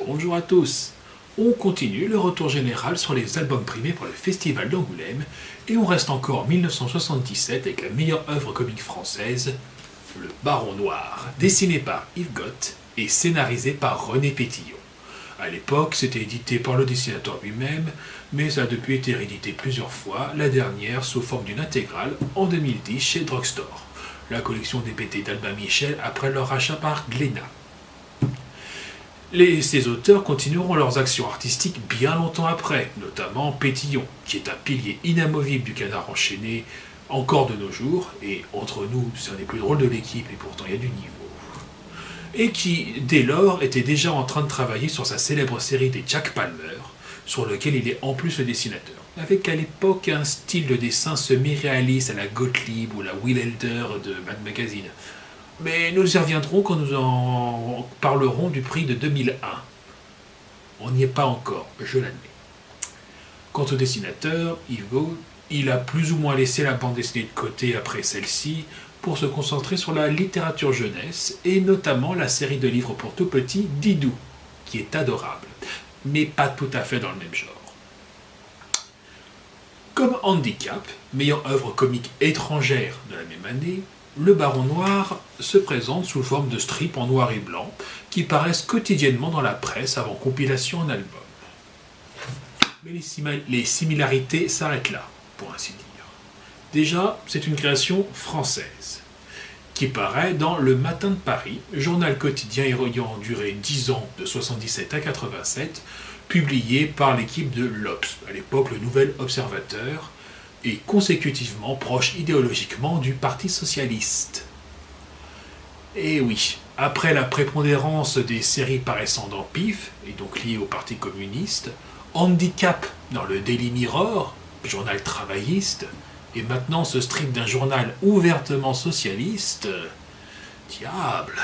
Bonjour à tous. On continue le retour général sur les albums primés pour le Festival d'Angoulême et on reste encore en 1977 avec la meilleure œuvre comique française, Le Baron Noir, dessiné par Yves Gott et scénarisé par René Pétillon. À l'époque, c'était édité par le dessinateur lui-même, mais ça a depuis été réédité plusieurs fois, la dernière sous forme d'une intégrale en 2010 chez Drugstore, la collection des BD d'Albin Michel après leur rachat par Glénat. Ces auteurs continueront leurs actions artistiques bien longtemps après, notamment Pétillon, qui est un pilier inamovible du Canard enchaîné encore de nos jours, et entre nous, c'est un des plus drôles de l'équipe, et pourtant il y a du niveau. Et qui, dès lors, était déjà en train de travailler sur sa célèbre série des Jack Palmer, sur lequel il est en plus le dessinateur, avec à l'époque un style de dessin semi-réaliste à la Gottlieb ou la Will Elder de Mad Magazine. Mais nous y reviendrons quand nous en parlerons du prix de 2001. On n'y est pas encore, je l'admets. Quant au dessinateur, Yves Gott, il a plus ou moins laissé la bande dessinée de côté après celle-ci pour se concentrer sur la littérature jeunesse et notamment la série de livres pour tout petits Didou, qui est adorable, mais pas tout à fait dans le même genre. Comme Handicap, meilleure œuvre comique étrangère de la même année, Le Baron Noir se présente sous forme de strips en noir et blanc qui paraissent quotidiennement dans la presse avant compilation en album. Mais les similarités s'arrêtent là, pour ainsi dire. Déjà, c'est une création française qui paraît dans Le Matin de Paris, journal quotidien ayant duré 10 ans de 77 à 87, publié par l'équipe de l'Obs, à l'époque le Nouvel Observateur, et consécutivement proche idéologiquement du Parti Socialiste. Et oui, après la prépondérance des séries paraissant dans PIF, et donc liées au Parti communiste, Handicap dans le Daily Mirror, journal travailliste, et maintenant ce strip d'un journal ouvertement socialiste, diable,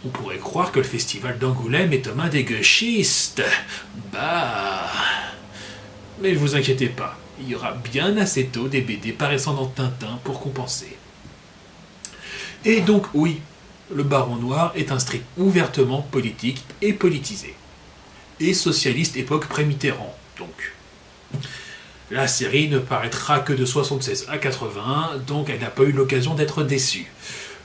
on pourrait croire que le festival d'Angoulême est aux mains des gauchistes. Bah... Mais ne vous inquiétez pas, il y aura bien assez tôt des BD paraissant dans Tintin pour compenser. Et donc oui, Le Baron Noir est un strip ouvertement politique et politisé. Et socialiste époque pré-Mitterrand, donc. La série ne paraîtra que de 76 à 81, donc elle n'a pas eu l'occasion d'être déçue.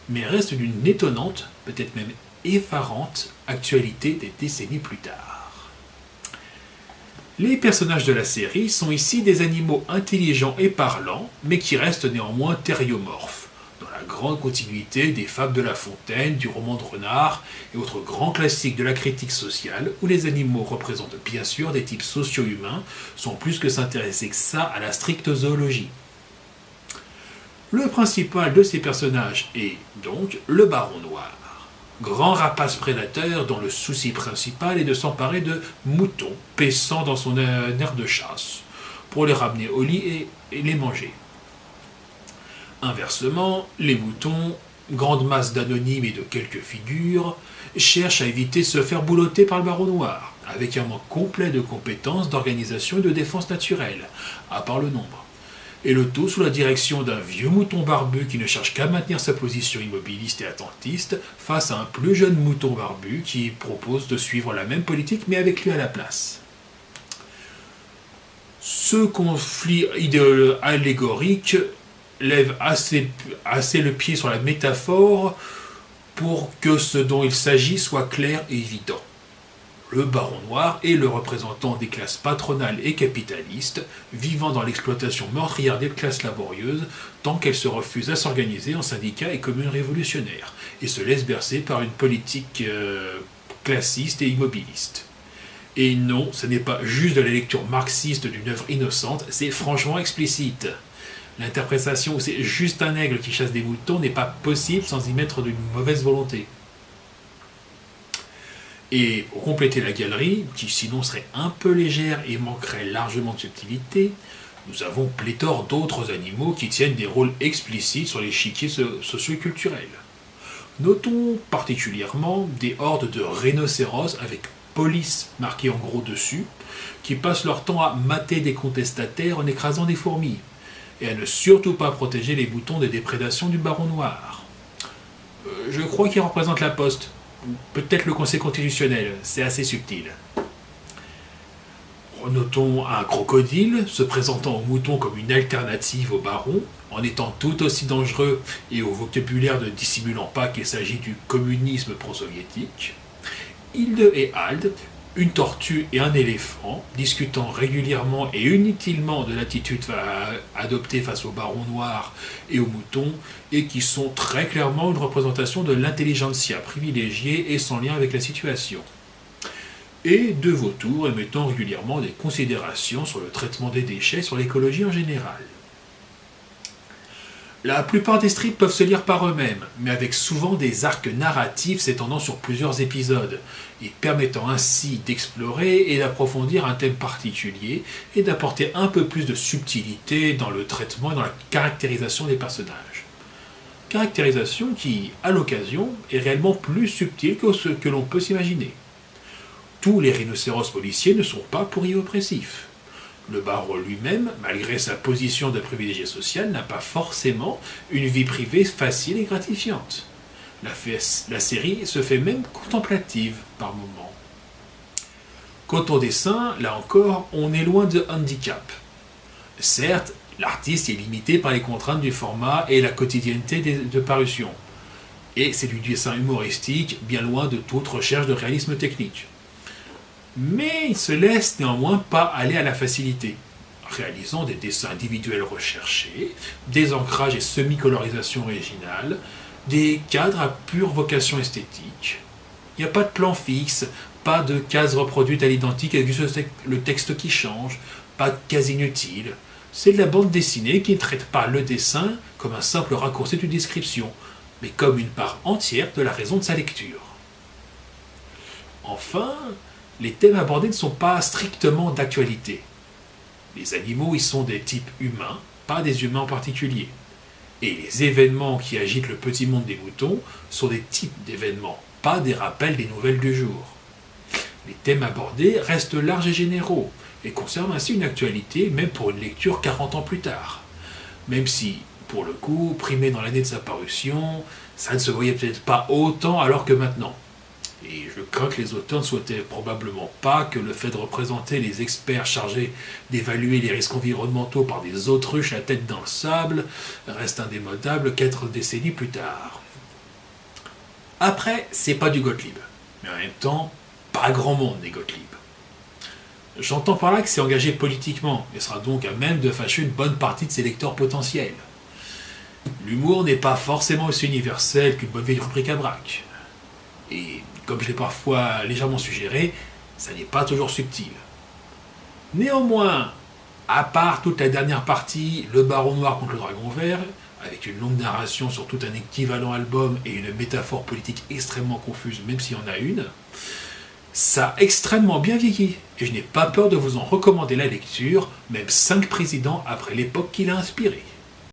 Mais reste d'une étonnante, peut-être même effarante, actualité des décennies plus tard. Les personnages de la série sont ici des animaux intelligents et parlants, mais qui restent néanmoins thériomorphes, dans la grande continuité des fables de La Fontaine, du roman de Renard et autres grands classiques de la critique sociale, où les animaux représentent bien sûr des types socio-humains, sans plus que s'intéresser que ça à la stricte zoologie. Le principal de ces personnages est donc le Baron Noir, grand rapace prédateur dont le souci principal est de s'emparer de moutons paissant dans son aire de chasse, pour les ramener au lit et les manger. Inversement, les moutons, grande masse d'anonymes et de quelques figures, cherchent à éviter de se faire boulotter par le Baron Noir, avec un manque complet de compétences, d'organisation et de défense naturelle, à part le nombre. Et le tout sous la direction d'un vieux mouton barbu qui ne cherche qu'à maintenir sa position immobiliste et attentiste face à un plus jeune mouton barbu qui propose de suivre la même politique mais avec lui à la place. Ce conflit allégorique lève assez le pied sur la métaphore pour que ce dont il s'agit soit clair et évident. Le Baron Noir est le représentant des classes patronales et capitalistes, vivant dans l'exploitation meurtrière des classes laborieuses, tant qu'elles se refusent à s'organiser en syndicats et communes révolutionnaires, et se laissent bercer par une politique classiste et immobiliste. Et non, ce n'est pas juste de la lecture marxiste d'une œuvre innocente, c'est franchement explicite. L'interprétation où c'est juste un aigle qui chasse des moutons n'est pas possible sans y mettre d'une mauvaise volonté. Et pour compléter la galerie, qui sinon serait un peu légère et manquerait largement de subtilité, nous avons pléthore d'autres animaux qui tiennent des rôles explicites sur l'échiquier socio-culturel. Notons particulièrement des hordes de rhinocéros avec police marqué en gros dessus, qui passent leur temps à mater des contestataires en écrasant des fourmis, et à ne surtout pas protéger les moutons des déprédations du Baron Noir. Je crois qu'il représente la poste. peut-être le Conseil constitutionnel, c'est assez subtil. Notons un crocodile se présentant au mouton comme une alternative au baron, en étant tout aussi dangereux et au vocabulaire ne dissimulant pas qu'il s'agit du communisme pro-soviétique. Hilde et Hald, une tortue et un éléphant, discutant régulièrement et inutilement de l'attitude à adopter face au baron noir et au mouton, et qui sont très clairement une représentation de l'intelligentsia privilégiée et sans lien avec la situation. Et deux vautours émettant régulièrement des considérations sur le traitement des déchets, sur l'écologie en général. La plupart des strips peuvent se lire par eux-mêmes, mais avec souvent des arcs narratifs s'étendant sur plusieurs épisodes, et permettant ainsi d'explorer et d'approfondir un thème particulier, et d'apporter un peu plus de subtilité dans le traitement et dans la caractérisation des personnages. Caractérisation qui, à l'occasion, est réellement plus subtile que ce que l'on peut s'imaginer. Tous les rhinocéros policiers ne sont pas pourris oppressifs. Le baron lui-même, malgré sa position de privilégié social, n'a pas forcément une vie privée facile et gratifiante. La série se fait même contemplative par moments. Quant au dessin, là encore, on est loin de handicap. Certes, l'artiste est limité par les contraintes du format et la quotidienneté de parution. Et c'est du dessin humoristique, bien loin de toute recherche de réalisme technique. Mais il se laisse néanmoins pas aller à la facilité, réalisant des dessins individuels recherchés, des ancrages et semi-colorisation originale, des cadres à pure vocation esthétique. Il n'y a pas de plan fixe, pas de cases reproduites à l'identique avec juste le texte qui change, pas de cases inutiles. C'est de la bande dessinée qui ne traite pas le dessin comme un simple raccourci d'une description, mais comme une part entière de la raison de sa lecture. Enfin, les thèmes abordés ne sont pas strictement d'actualité. Les animaux y sont des types humains, pas des humains en particulier. Et les événements qui agitent le petit monde des moutons sont des types d'événements, pas des rappels des nouvelles du jour. Les thèmes abordés restent larges et généraux, et conservent ainsi une actualité même pour une lecture 40 ans plus tard. Même si, pour le coup, primé dans l'année de sa parution, ça ne se voyait peut-être pas autant alors que maintenant. Et je crains que les auteurs ne souhaitaient probablement pas que le fait de représenter les experts chargés d'évaluer les risques environnementaux par des autruches à tête dans le sable reste indémodable 4 décennies plus tard. Après, c'est pas du Gottlieb, mais en même temps, pas grand monde n'est Gottlieb. J'entends par là que c'est engagé politiquement, et sera donc à même de fâcher une bonne partie de ses lecteurs potentiels. L'humour n'est pas forcément aussi universel qu'une bonne vieille rubrique à braque. Et comme je l'ai parfois légèrement suggéré, ça n'est pas toujours subtil. Néanmoins, à part toute la dernière partie, le baron noir contre le dragon vert, avec une longue narration sur tout un équivalent album et une métaphore politique extrêmement confuse, même s'il y en a une, ça a extrêmement bien vieilli, et je n'ai pas peur de vous en recommander la lecture, même 5 présidents après l'époque qui l'a inspiré.